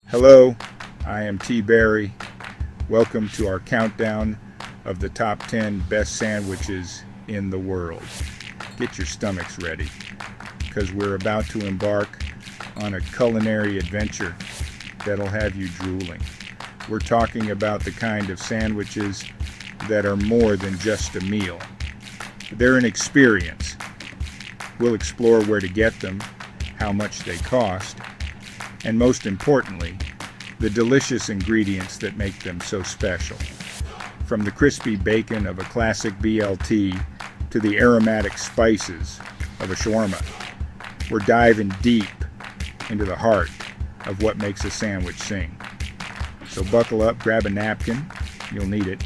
Hello, I am T. Barry. Welcome to our countdown of the top 10 best sandwiches in the world. Get your stomachs ready, because we're about to embark on a culinary adventure that'll have you drooling. We're talking about the kind of sandwiches that are more than just a meal. They're an experience. We'll explore where to get them, how much they cost, and most importantly, the delicious ingredients that make them so special. From the crispy bacon of a classic BLT to the aromatic spices of a shawarma, we're diving deep into the heart of what makes a sandwich sing. So buckle up, grab a napkin, you'll need it,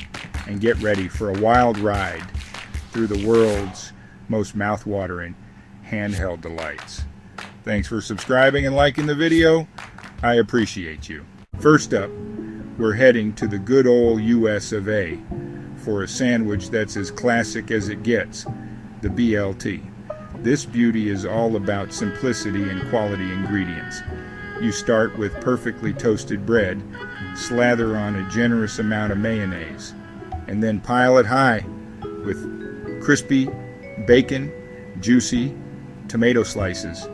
and get ready for a wild ride through the world's most mouth-watering handheld delights. Thanks for subscribing and liking the video. I appreciate you. First up, we're heading to the good old US of A for a sandwich that's as classic as it gets, the BLT. This beauty is all about simplicity and quality ingredients. You start with perfectly toasted bread, slather on a generous amount of mayonnaise, and then pile it high with crispy bacon, juicy tomato slices,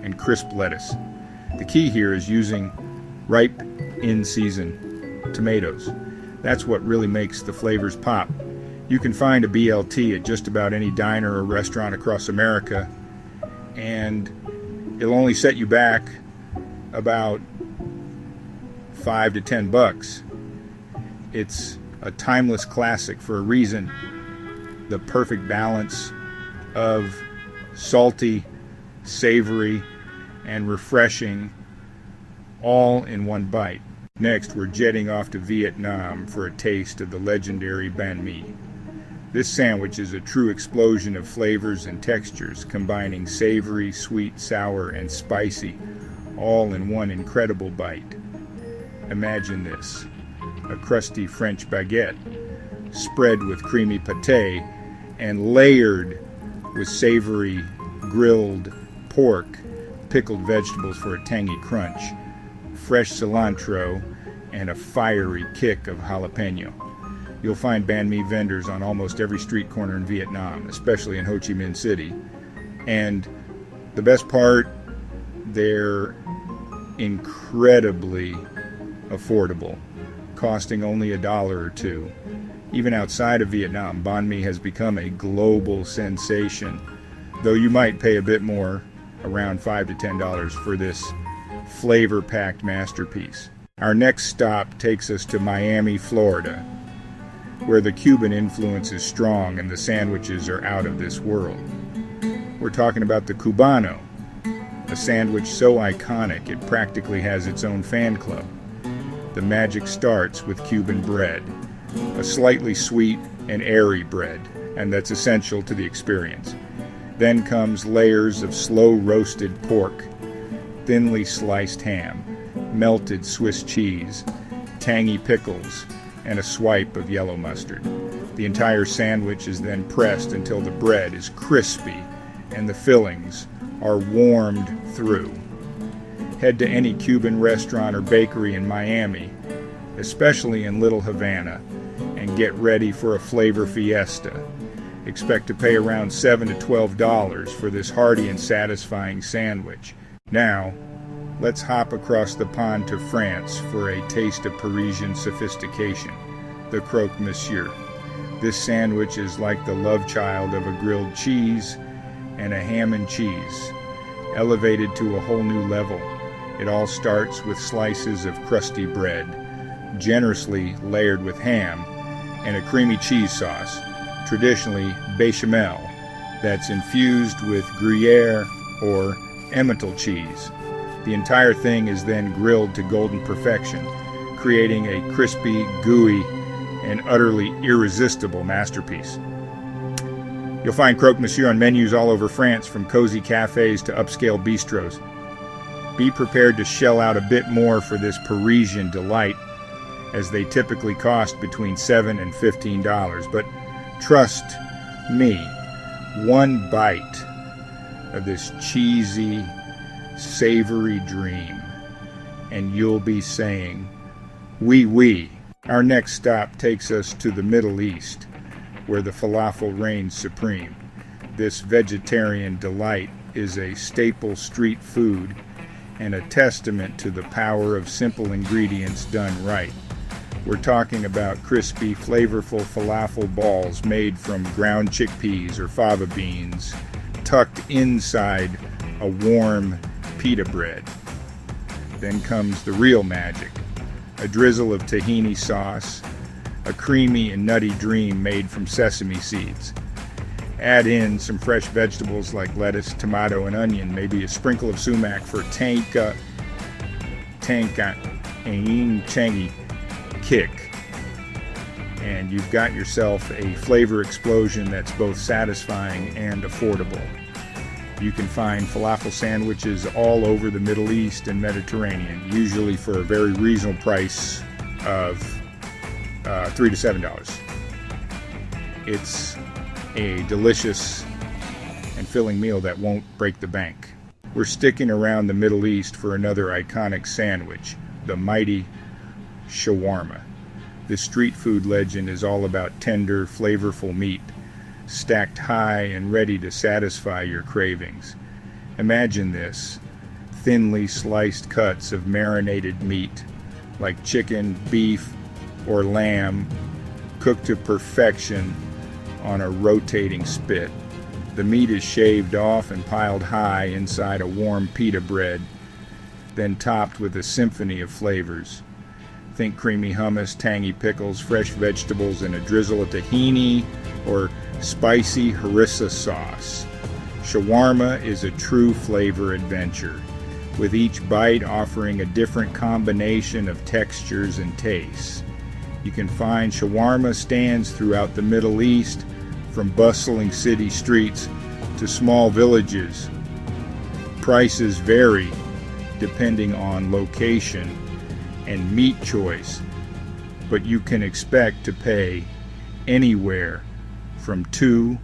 and crisp lettuce. The key here is using ripe, in-season tomatoes. That's what really makes the flavors pop. You can find a BLT at just about any diner or restaurant across America, and it'll only set you back about $5 to $10. It's a timeless classic for a reason. The perfect balance of salty, savory, and refreshing all in one bite. Next, we're jetting off to Vietnam for a taste of the legendary Banh. This sandwich is a true explosion of flavors and textures, combining savory, sweet, sour, and spicy, all in one incredible bite. Imagine this: a crusty French baguette, spread with creamy pâté, and layered with savory grilled pork, pickled vegetables for a tangy crunch, fresh cilantro, and a fiery kick of jalapeno. You'll find banh mi vendors on almost every street corner in Vietnam, especially in Ho Chi Minh City. And the best part, they're incredibly affordable, costing only $1 or $2. Even outside of Vietnam, banh mi has become a global sensation, though you might pay a bit more, around $5 to $10 for this flavor-packed masterpiece. Our next stop takes us to Miami, Florida, where the Cuban influence is strong and the sandwiches are out of this world. We're talking about the Cubano, a sandwich so iconic it practically has its own fan club. The magic starts with Cuban bread, a slightly sweet and airy bread, and that's essential to the experience. Then comes layers of slow-roasted pork, thinly sliced ham, melted Swiss cheese, tangy pickles, and a swipe of yellow mustard. The entire sandwich is then pressed until the bread is crispy and the fillings are warmed through. Head to any Cuban restaurant or bakery in Miami, especially in Little Havana, and get ready for a flavor fiesta. Expect to pay around $7 to $12 for this hearty and satisfying sandwich. Now, let's hop across the pond to France for a taste of Parisian sophistication, the Croque Monsieur. This sandwich is like the love child of a grilled cheese and a ham and cheese, elevated to a whole new level. It all starts with slices of crusty bread, generously layered with ham, and a creamy cheese sauce, traditionally bechamel, that's infused with Gruyere or Emmental cheese. The entire thing is then grilled to golden perfection, creating a crispy, gooey, and utterly irresistible masterpiece. You'll find Croque Monsieur on menus all over France, from cozy cafes to upscale bistros. Be prepared to shell out a bit more for this Parisian delight, as they typically cost between $7 and $15. But trust me, one bite of this cheesy, savory dream, and you'll be saying, "Oui, oui." Our next stop takes us to the Middle East, where the falafel reigns supreme. This vegetarian delight is a staple street food and a testament to the power of simple ingredients done right. We're talking about crispy, flavorful falafel balls made from ground chickpeas or fava beans, tucked inside a warm pita bread. Then comes the real magic, a drizzle of tahini sauce, a creamy and nutty dream made from sesame seeds. Add in some fresh vegetables like lettuce, tomato, and onion, maybe a sprinkle of sumac for tangy kick. And you've got yourself a flavor explosion that's both satisfying and affordable. You can find falafel sandwiches all over the Middle East and Mediterranean, usually for a very reasonable price of $3 to $7. It's a delicious and filling meal that won't break the bank. We're sticking around the Middle East for another iconic sandwich, the mighty shawarma. This street food legend is all about tender, flavorful meat, stacked high and ready to satisfy your cravings. Imagine this: thinly sliced cuts of marinated meat, like chicken, beef, or lamb, cooked to perfection on a rotating spit. The meat is shaved off and piled high inside a warm pita bread, then topped with a symphony of flavors. Think creamy hummus, tangy pickles, fresh vegetables, and a drizzle of tahini or spicy harissa sauce. Shawarma is a true flavor adventure, with each bite offering a different combination of textures and tastes. You can find shawarma stands throughout the Middle East, from bustling city streets to small villages. Prices vary depending on location and meat choice, but you can expect to pay anywhere from $2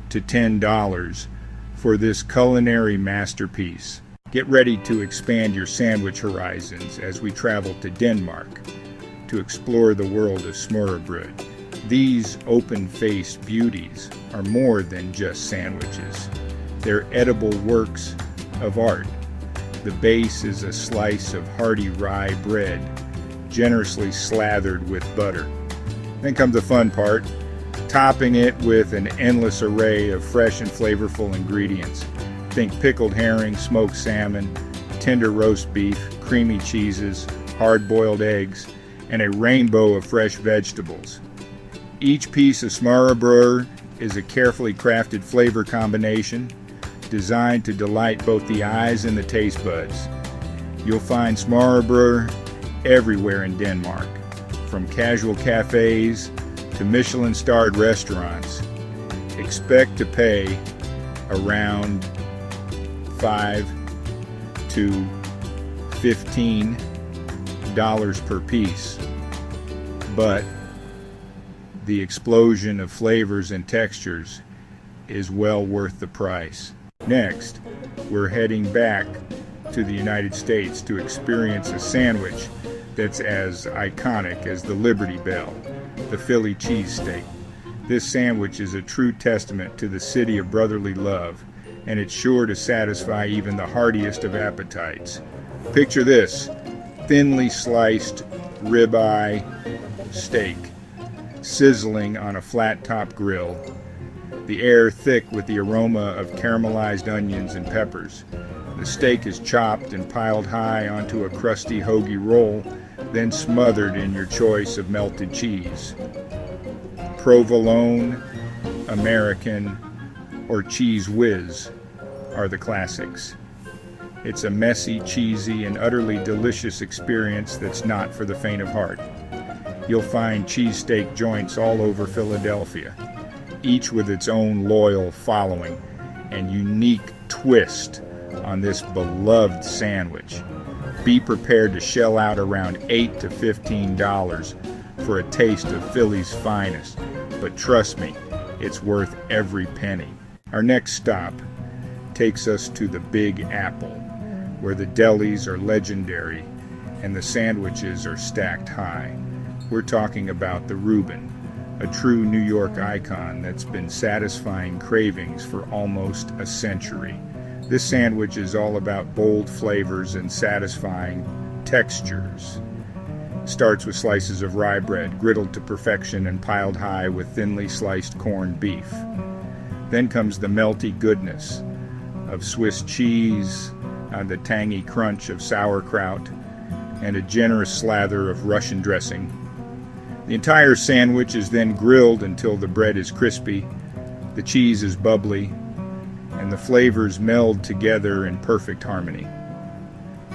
to $10 for this culinary masterpiece. Get ready to expand your sandwich horizons as we travel to Denmark to explore the world of Smørrebrød. These open-faced beauties are more than just sandwiches. They're edible works of art. The base is a slice of hearty rye bread, generously slathered with butter. Then comes the fun part, topping it with an endless array of fresh and flavorful ingredients. Think pickled herring, smoked salmon, tender roast beef, creamy cheeses, hard-boiled eggs, and a rainbow of fresh vegetables. Each piece of Smørrebrød is a carefully crafted flavor combination designed to delight both the eyes and the taste buds. You'll find Smørrebrød everywhere in Denmark, from casual cafes to Michelin-starred restaurants. Expect to pay around $5 to $15 per piece, but the explosion of flavors and textures is well worth the price. Next, we're heading back to the United States to experience a sandwich that's as iconic as the Liberty Bell, the Philly cheesesteak. This sandwich is a true testament to the city of brotherly love, and it's sure to satisfy even the hardiest of appetites. Picture this: thinly sliced ribeye steak, sizzling on a flat-top grill, the air thick with the aroma of caramelized onions and peppers. The steak is chopped and piled high onto a crusty hoagie roll, then smothered in your choice of melted cheese. Provolone, American, or Cheese Whiz are the classics. It's a messy, cheesy, and utterly delicious experience that's not for the faint of heart. You'll find cheesesteak joints all over Philadelphia, each with its own loyal following and unique twist on this beloved sandwich. Be prepared to shell out around $8 to $15 for a taste of Philly's finest, but trust me, it's worth every penny. Our next stop takes us to the Big Apple, where the delis are legendary and the sandwiches are stacked high. We're talking about the Reuben, a true New York icon that's been satisfying cravings for almost a century. This sandwich is all about bold flavors and satisfying textures. Starts with slices of rye bread, griddled to perfection and piled high with thinly sliced corned beef. Then comes the melty goodness of Swiss cheese, the tangy crunch of sauerkraut, and a generous slather of Russian dressing. The entire sandwich is then grilled until the bread is crispy, the cheese is bubbly, and the flavors meld together in perfect harmony.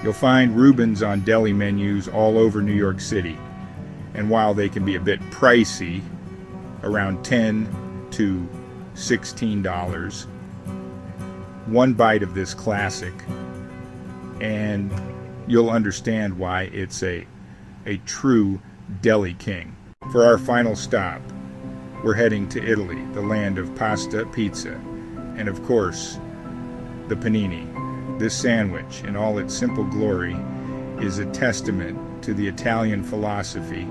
You'll find Reubens on deli menus all over New York City, and while they can be a bit pricey, around $10 to $16, one bite of this classic, and you'll understand why it's a true deli king. For our final stop, we're heading to Italy, the land of pasta, pizza, and of course, the panini. This sandwich, in all its simple glory, is a testament to the Italian philosophy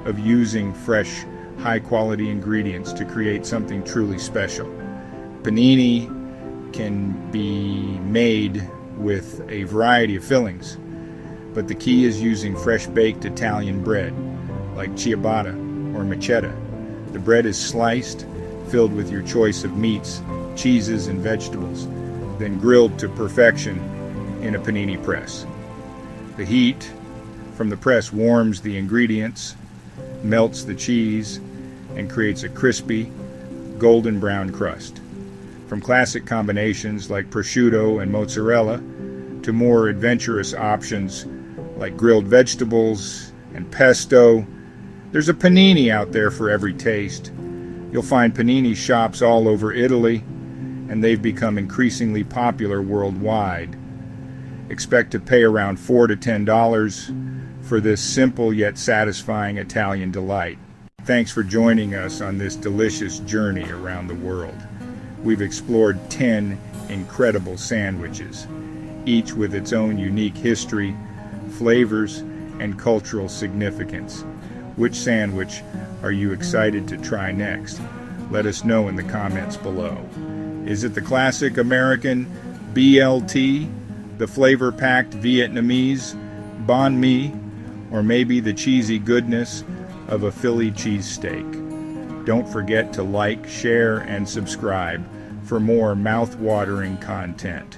of using fresh, high-quality ingredients to create something truly special. Panini can be made with a variety of fillings, but the key is using fresh-baked Italian bread, like ciabatta or machetta. The bread is sliced, filled with your choice of meats, cheeses, and vegetables, then grilled to perfection in a panini press. The heat from the press warms the ingredients, melts the cheese, and creates a crispy, golden brown crust. From classic combinations like prosciutto and mozzarella to more adventurous options like grilled vegetables and pesto, there's a panini out there for every taste. You'll find panini shops all over Italy, and they've become increasingly popular worldwide. Expect to pay around $4 to $10 for this simple yet satisfying Italian delight. Thanks for joining us on this delicious journey around the world. We've explored 10 incredible sandwiches, each with its own unique history, flavors, and cultural significance. Which sandwich are you excited to try next? Let us know in the comments below. Is it the classic American BLT, the flavor-packed Vietnamese banh mi, or maybe the cheesy goodness of a Philly cheesesteak? Don't forget to like, share, and subscribe for more mouth-watering content.